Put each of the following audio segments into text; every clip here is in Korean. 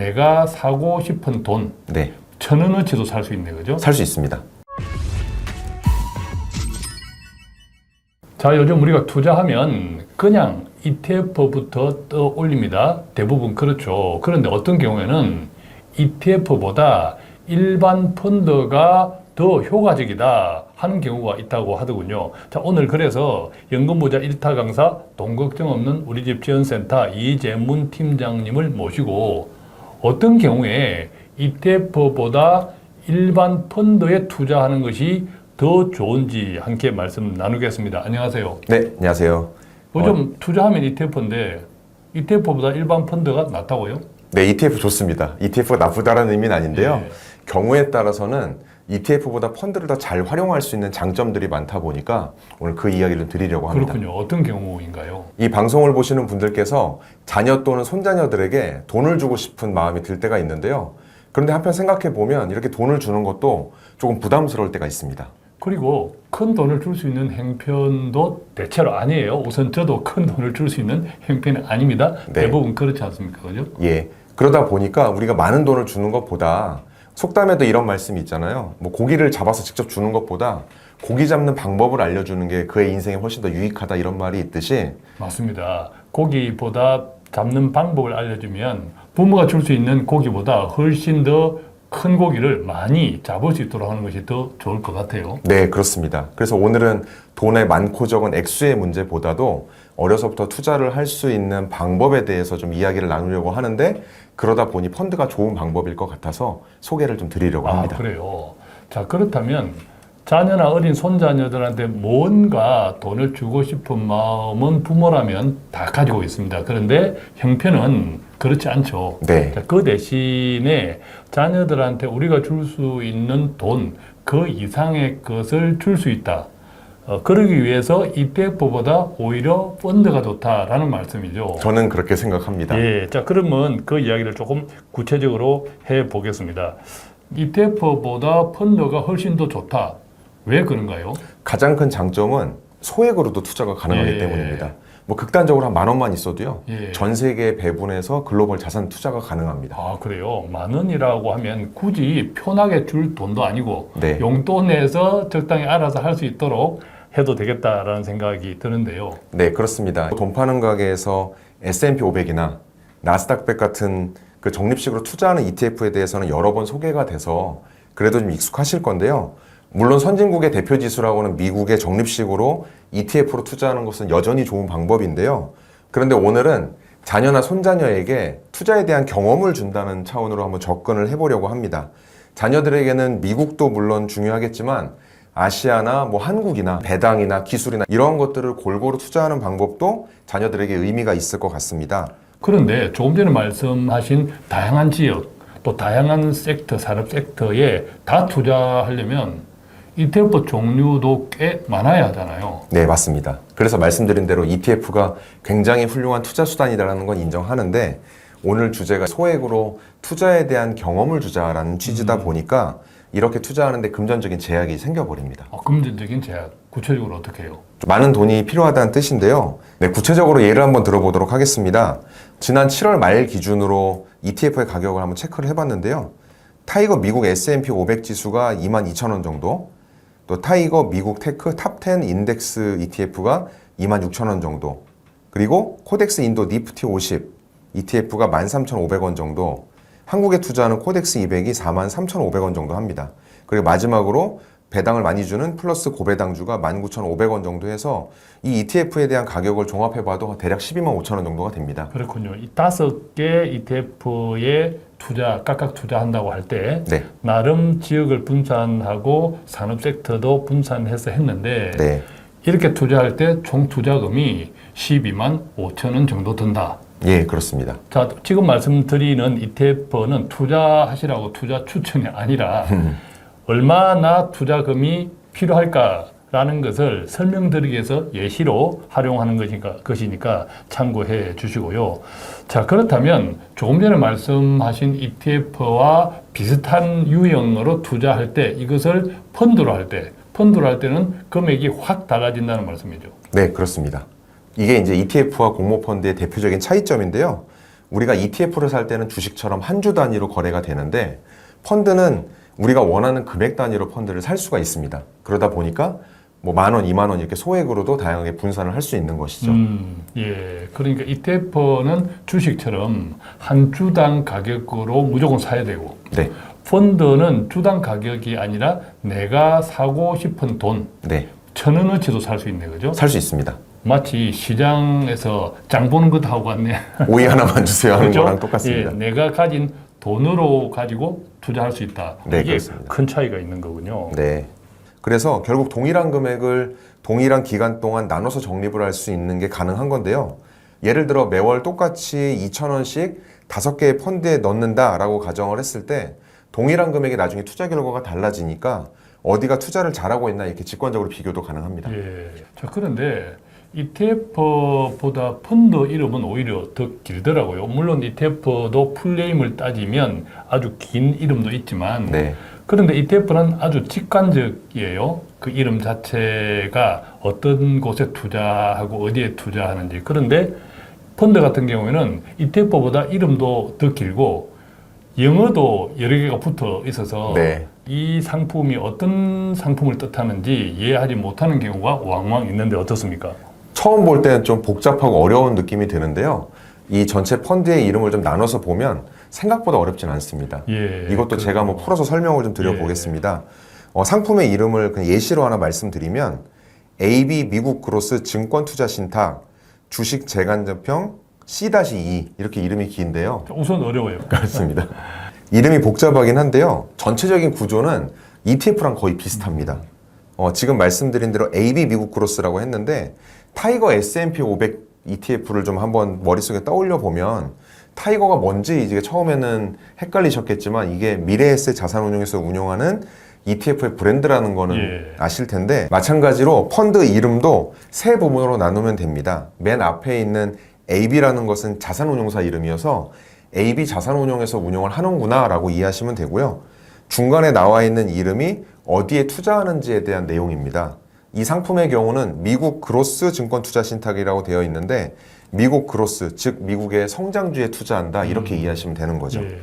내가 사고 싶은 돈 네. 1,000원어치도 살 수 있네, 그죠? 살 수 있습니다. 자, 요즘 우리가 투자하면 그냥 ETF부터 떠올립니다. 대부분 그렇죠. 그런데 어떤 경우에는 ETF보다 일반 펀드가 더 효과적이다 하는 경우가 있다고 하더군요. 자, 오늘 그래서 연금부자 1타 강사 돈 걱정 없는 우리 집 지원센터 이재문 팀장님을 모시고 어떤 경우에 ETF보다 일반 펀드에 투자하는 것이 더 좋은지 함께 말씀 나누겠습니다. 안녕하세요. 네, 안녕하세요. 요즘 투자하면 ETF인데 ETF보다 일반 펀드가 낫다고요? 네, ETF 좋습니다. ETF가 나쁘다라는 의미는 아닌데요. 네. 경우에 따라서는 ETF보다 펀드를 더 잘 활용할 수 있는 장점들이 많다 보니까 오늘 그 이야기를 드리려고 합니다. 그렇군요. 어떤 경우인가요? 이 방송을 보시는 분들께서 자녀 또는 손자녀들에게 돈을 주고 싶은 마음이 들 때가 있는데요. 그런데 한편 생각해 보면 이렇게 돈을 주는 것도 조금 부담스러울 때가 있습니다. 그리고 큰 돈을 줄 수 있는 행편도 대체로 아니에요. 우선 저도 큰 돈을 줄 수 있는 행편이 아닙니다. 네. 대부분 그렇지 않습니까? 그죠? 예. 그러다 보니까 우리가 많은 돈을 주는 것보다 속담에도 이런 말씀이 있잖아요. 뭐 고기를 잡아서 직접 주는 것보다 고기 잡는 방법을 알려주는 게 그의 인생에 훨씬 더 유익하다 이런 말이 있듯이 맞습니다. 고기보다 잡는 방법을 알려주면 부모가 줄 수 있는 고기보다 훨씬 더 큰 고기를 많이 잡을 수 있도록 하는 것이 더 좋을 것 같아요. 네, 그렇습니다. 그래서 오늘은 돈의 많고 적은 액수의 문제보다도 어려서부터 투자를 할 수 있는 방법에 대해서 좀 이야기를 나누려고 하는데 그러다 보니 펀드가 좋은 방법일 것 같아서 소개를 좀 드리려고 합니다. 그래요. 자, 그렇다면 자녀나 어린 손자녀들한테 뭔가 돈을 주고 싶은 마음은 부모라면 다 가지고 있습니다. 그런데 형편은 그렇지 않죠. 네. 자, 그 대신에 자녀들한테 우리가 줄 수 있는 돈, 그 이상의 것을 줄 수 있다. 그러기 위해서 ETF보다 오히려 펀드가 좋다라는 말씀이죠. 저는 그렇게 생각합니다. 예, 자, 그러면 그 이야기를 조금 구체적으로 해 보겠습니다. ETF보다 펀드가 훨씬 더 좋다. 왜 그런가요? 가장 큰 장점은 소액으로도 투자가 가능하기 예. 때문입니다. 뭐 극단적으로 한 10,000원만 있어도요. 예. 전 세계에 배분해서 글로벌 자산 투자가 가능합니다. 아, 그래요? 10,000원이라고 하면 굳이 편하게 줄 돈도 아니고 네. 용돈 내서 적당히 알아서 할 수 있도록 해도 되겠다라는 생각이 드는데요. 네, 그렇습니다. 돈 파는 가게에서 S&P 500이나 나스닥 100 같은 그 적립식으로 투자하는 ETF에 대해서는 여러 번 소개가 돼서 그래도 좀 익숙하실 건데요. 물론 선진국의 대표 지수라고는 미국의 적립식으로 ETF로 투자하는 것은 여전히 좋은 방법인데요. 그런데 오늘은 자녀나 손자녀에게 투자에 대한 경험을 준다는 차원으로 한번 접근을 해보려고 합니다. 자녀들에게는 미국도 물론 중요하겠지만 아시아나 뭐 한국이나 배당이나 기술이나 이런 것들을 골고루 투자하는 방법도 자녀들에게 의미가 있을 것 같습니다. 그런데 조금 전에 말씀하신 다양한 지역, 또 다양한 섹터, 산업 섹터에 다 투자하려면 ETF 종류도 꽤 많아야 하잖아요. 네, 맞습니다. 그래서 말씀드린 대로 ETF가 굉장히 훌륭한 투자 수단이라는 건 인정하는데 오늘 주제가 소액으로 투자에 대한 경험을 주자라는 취지다 보니까 이렇게 투자하는데 금전적인 제약이 생겨버립니다. 금전적인 제약, 구체적으로 어떻게 해요? 많은 돈이 필요하다는 뜻인데요. 네, 구체적으로 예를 한번 들어보도록 하겠습니다. 지난 7월 말 기준으로 ETF의 가격을 한번 체크를 해봤는데요. 타이거 미국 S&P 500 지수가 22,000원 정도, 또 타이거 미국 테크 탑10 인덱스 ETF가 26,000원 정도, 그리고 코덱스 인도 니프티 50 ETF가 13,500원 정도, 한국에 투자하는 코덱스 200이 43,500원 정도 합니다. 그리고 마지막으로 배당을 많이 주는 플러스 고배당주가 19,500원 정도 해서 이 ETF에 대한 가격을 종합해봐도 대략 125,000원 정도가 됩니다. 그렇군요. 이 5개 ETF에 각각 투자한다고 할 때 네. 나름 지역을 분산하고 산업 섹터도 분산해서 했는데 네. 이렇게 투자할 때 총 투자금이 125,000원 정도 든다. 예, 그렇습니다. 자, 지금 말씀드리는 ETF는 투자하시라고 투자 추천이 아니라 얼마나 투자금이 필요할까라는 것을 설명드리기 위해서 예시로 활용하는 것이니까 참고해 주시고요. 자, 그렇다면 조금 전에 말씀하신 ETF와 비슷한 유형으로 투자할 때 이것을 펀드로 할 때는 금액이 확 달라진다는 말씀이죠. 네, 그렇습니다. 이게 이제 ETF와 공모펀드의 대표적인 차이점인데요. 우리가 ETF를 살 때는 주식처럼 한 주 단위로 거래가 되는데 펀드는 우리가 원하는 금액 단위로 펀드를 살 수가 있습니다. 그러다 보니까 뭐 10,000원, 20,000원 이렇게 소액으로도 다양하게 분산을 할 수 있는 것이죠. 예. 그러니까 ETF는 주식처럼 한 주당 가격으로 무조건 사야 되고, 네. 펀드는 주당 가격이 아니라 내가 사고 싶은 돈, 네. 1,000원어치도 살 수 있네, 그죠? 살 수 있습니다. 마치 시장에서 장 보는 것하고 같네. 오이 하나만 주세요 하는 그죠? 거랑 똑같습니다. 예, 내가 가진 돈으로 가지고 투자할 수 있다. 네, 이게 그렇습니다. 큰 차이가 있는 거군요. 네. 그래서 결국 동일한 금액을 동일한 기간 동안 나눠서 적립을 할 수 있는 게 가능한 건데요. 예를 들어 매월 똑같이 2,000원씩 5개의 펀드에 넣는다라고 가정을 했을 때 동일한 금액이 나중에 투자 결과가 달라지니까 어디가 투자를 잘하고 있나 이렇게 직관적으로 비교도 가능합니다. 예. 자, 그런데 ETF보다 펀드 이름은 오히려 더 길더라고요. 물론 ETF도 풀네임을 따지면 아주 긴 이름도 있지만, 네. 그런데 ETF는 아주 직관적이에요. 그 이름 자체가 어떤 곳에 투자하고 어디에 투자하는지. 그런데 펀드 같은 경우에는 ETF보다 이름도 더 길고 영어도 여러 개가 붙어 있어서 네. 이 상품이 어떤 상품을 뜻하는지 이해하지 못하는 경우가 왕왕 있는데 어떻습니까? 처음 볼 때는 좀 복잡하고 어려운 느낌이 드는데요. 이 전체 펀드의 이름을 좀 나눠서 보면 생각보다 어렵진 않습니다. 예, 이것도 제가 한번 풀어서 설명을 좀 드려보겠습니다. 상품의 이름을 그냥 예시로 하나 말씀드리면 AB 미국 그로스 증권 투자 신탁 주식 재간접형 C-2 이렇게 이름이 긴데요. 우선 어려워요. 그렇습니다. 이름이 복잡하긴 한데요. 전체적인 구조는 ETF랑 거의 비슷합니다. 지금 말씀드린 대로 AB 미국 크로스라고 했는데 타이거 S&P 500 ETF를 좀 한번 머릿속에 떠올려 보면 타이거가 뭔지 이제 처음에는 헷갈리셨겠지만 이게 미래에셋 자산운용에서 운용하는 ETF의 브랜드라는 거는 예. 아실 텐데 마찬가지로 펀드 이름도 세 부분으로 나누면 됩니다. 맨 앞에 있는 AB라는 것은 자산운용사 이름이어서 AB 자산운용에서 운용을 하는구나 라고 이해하시면 되고요. 중간에 나와 있는 이름이 어디에 투자하는지에 대한 내용입니다. 이 상품의 경우는 미국 그로스 증권 투자 신탁이라고 되어 있는데 미국 그로스, 즉 미국의 성장주에 투자한다 이렇게 이해하시면 되는 거죠. 예.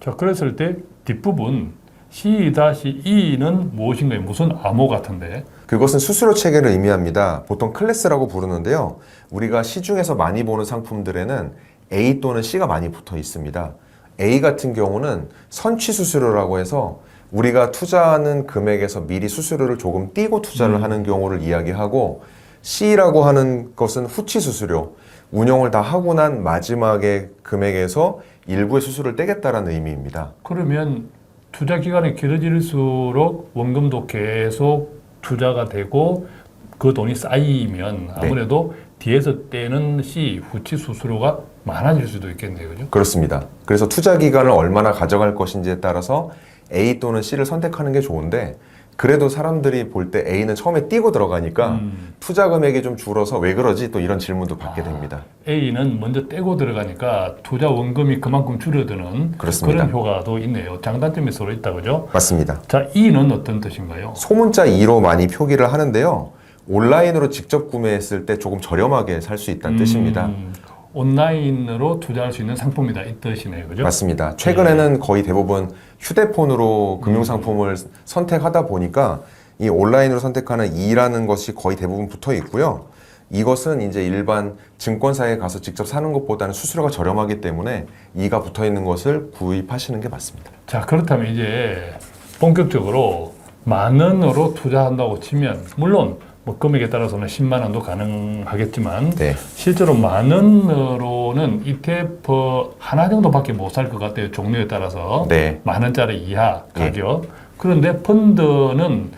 자, 그랬을 때 뒷부분 C-E는 무엇인가요? 무슨 암호 같은데? 그것은 수수료 체계를 의미합니다. 보통 클래스라고 부르는데요. 우리가 시중에서 많이 보는 상품들에는 A 또는 C가 많이 붙어 있습니다. A 같은 경우는 선취 수수료라고 해서 우리가 투자하는 금액에서 미리 수수료를 조금 띄고 투자를 하는 경우를 이야기하고 C라고 하는 것은 후치 수수료, 운용을 다 하고 난 마지막에 금액에서 일부의 수수료를 떼겠다라는 의미입니다. 그러면 투자 기간이 길어질수록 원금도 계속 투자가 되고 그 돈이 쌓이면 아무래도 뒤에서 떼는 C, 후치 수수료가 많아질 수도 있겠네요. 그죠? 그렇습니다. 그래서 투자 기간을 얼마나 가져갈 것인지에 따라서 A 또는 C를 선택하는 게 좋은데 그래도 사람들이 볼 때 A는 처음에 띄고 들어가니까 투자 금액이 좀 줄어서 왜 그러지? 또 이런 질문도 받게 됩니다. A는 먼저 떼고 들어가니까 투자 원금이 그만큼 줄어드는 그렇습니다. 그런 효과도 있네요. 장단점이 서로 있다, 그죠? 맞습니다. 자, E는 어떤 뜻인가요? 소문자 2로 많이 표기를 하는데요. 온라인으로 직접 구매했을 때 조금 저렴하게 살 수 있다는 뜻입니다. 온라인으로 투자할 수 있는 상품이다 이 뜻이네요, 그죠? 맞습니다. 최근에는 거의 대부분 휴대폰으로 금융상품을 선택하다 보니까 이 온라인으로 선택하는 2라는 것이 거의 대부분 붙어 있고요. 이것은 이제 일반 증권사에 가서 직접 사는 것보다는 수수료가 저렴하기 때문에 2가 붙어 있는 것을 구입하시는 게 맞습니다. 자, 그렇다면 이제 본격적으로 만 원으로 투자한다고 치면 물론 뭐 금액에 따라서는 10만 원도 가능하겠지만 네. 실제로 만 원으로는 ETF 하나 정도밖에 못 살 것 같아요. 종류에 따라서 네. 만 원짜리 이하 가격. 그런데 펀드는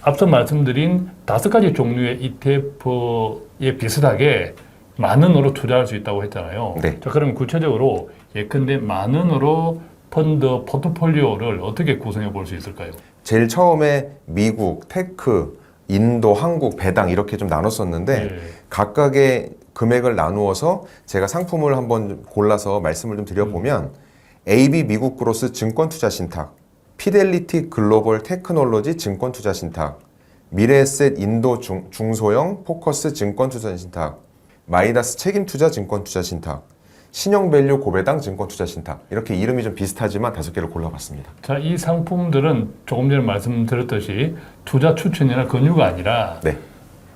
앞서 말씀드린 5가지 종류의 ETF에 비슷하게 만 원으로 투자할 수 있다고 했잖아요. 네. 자, 그럼 구체적으로 예컨대 만 원으로 펀드 포트폴리오를 어떻게 구성해 볼 수 있을까요? 제일 처음에 미국, 테크, 인도, 한국, 배당 이렇게 좀 나눴었는데 네. 각각의 금액을 나누어서 제가 상품을 한번 골라서 말씀을 좀 드려보면 AB 미국 그로스 증권 투자 신탁, 피델리티 글로벌 테크놀로지 증권 투자 신탁, 미래에셋 인도 중소형 포커스 증권 투자 신탁, 마이다스 책임 투자 증권 투자 신탁, 신용밸류 고배당 증권 투자 신탁. 이렇게 이름이 좀 비슷하지만 5개를 골라봤습니다. 자, 이 상품들은 조금 전에 말씀드렸듯이 투자 추천이나 권유가 아니라 네.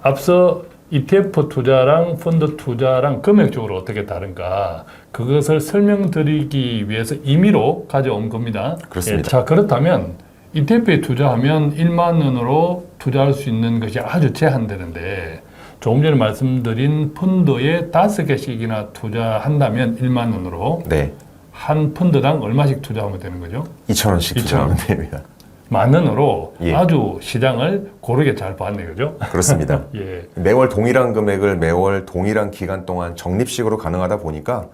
앞서 ETF 투자랑 펀드 투자랑 금액적으로 어떻게 다른가 그것을 설명드리기 위해서 임의로 가져온 겁니다. 그렇습니다. 예, 자, 그렇다면 ETF에 투자하면 1만 원으로 투자할 수 있는 것이 아주 제한되는데 조금 전에 말씀드린 펀드에 5개씩이나 투자한다면 1만 원으로 네. 한 펀드당 얼마씩 투자하면 되는 거죠? 2,000원씩 투자하면 됩니다. 만 원으로 예. 아주 시장을 고르게 잘 봤네요, 그죠? 그렇습니다. 예. 매월 동일한 금액을 매월 동일한 기간 동안 적립식으로 가능하다 보니까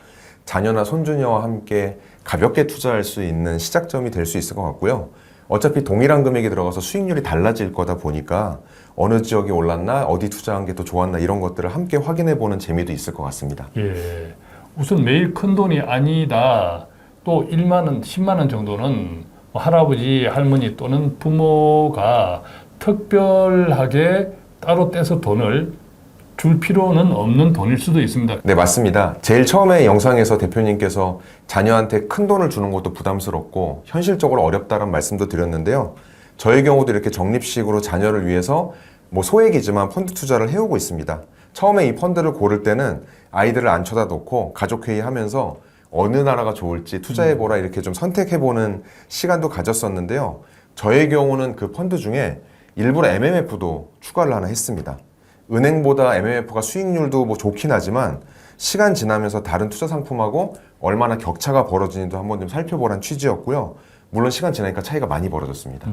자녀나 손주녀와 함께 가볍게 투자할 수 있는 시작점이 될 수 있을 것 같고요. 어차피 동일한 금액이 들어가서 수익률이 달라질 거다 보니까 어느 지역이 올랐나, 어디 투자한 게 더 좋았나 이런 것들을 함께 확인해 보는 재미도 있을 것 같습니다. 예. 우선 매일 큰 돈이 아니다. 또 1만 원, 10만 원 정도는 할아버지, 할머니 또는 부모가 특별하게 따로 떼서 돈을 줄 필요는 없는 돈일 수도 있습니다. 네, 맞습니다. 제일 처음에 영상에서 대표님께서 자녀한테 큰 돈을 주는 것도 부담스럽고 현실적으로 어렵다는 말씀도 드렸는데요. 저의 경우도 이렇게 적립식으로 자녀를 위해서 뭐 소액이지만 펀드 투자를 해오고 있습니다. 처음에 이 펀드를 고를 때는 아이들을 안 쳐다놓고 가족회의 하면서 어느 나라가 좋을지 투자해보라 이렇게 좀 선택해보는 시간도 가졌었는데요. 저의 경우는 그 펀드 중에 일부러 MMF도 추가를 하나 했습니다. 은행보다 MMF가 수익률도 뭐 좋긴 하지만 시간 지나면서 다른 투자 상품하고 얼마나 격차가 벌어지는지도 한번 좀 살펴보라는 취지였고요. 물론 시간 지나니까 차이가 많이 벌어졌습니다.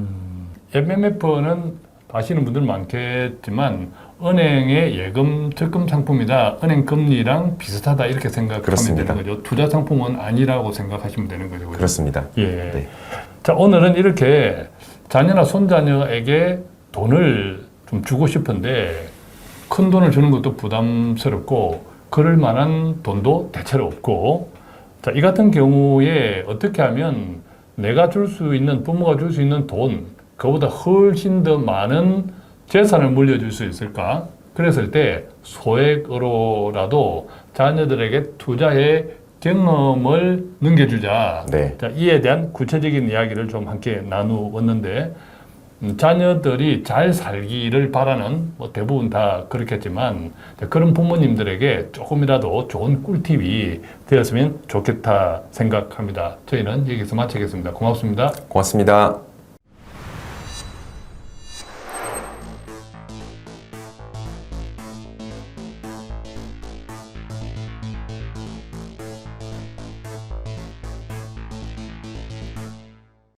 MMF는 아시는 분들 많겠지만 은행의 예금 적금 상품이다. 은행 금리랑 비슷하다 이렇게 생각하면 그렇습니다. 되는 거죠. 투자 상품은 아니라고 생각하시면 되는 거죠. 그죠? 그렇습니다. 예. 네. 자, 오늘은 이렇게 자녀나 손자녀에게 돈을 좀 주고 싶은데 큰 돈을 주는 것도 부담스럽고 그럴 만한 돈도 대체로 없고 자, 이 같은 경우에 어떻게 하면 내가 줄 수 있는 부모가 줄 수 있는 돈 그보다 훨씬 더 많은 재산을 물려줄 수 있을까? 그랬을 때 소액으로라도 자녀들에게 투자의 경험을 넘겨주자. 네. 자, 이에 대한 구체적인 이야기를 좀 함께 나누었는데 자녀들이 잘 살기를 바라는 뭐 대부분 다 그렇겠지만 그런 부모님들에게 조금이라도 좋은 꿀팁이 되었으면 좋겠다 생각합니다. 저희는 여기서 마치겠습니다. 고맙습니다. 고맙습니다.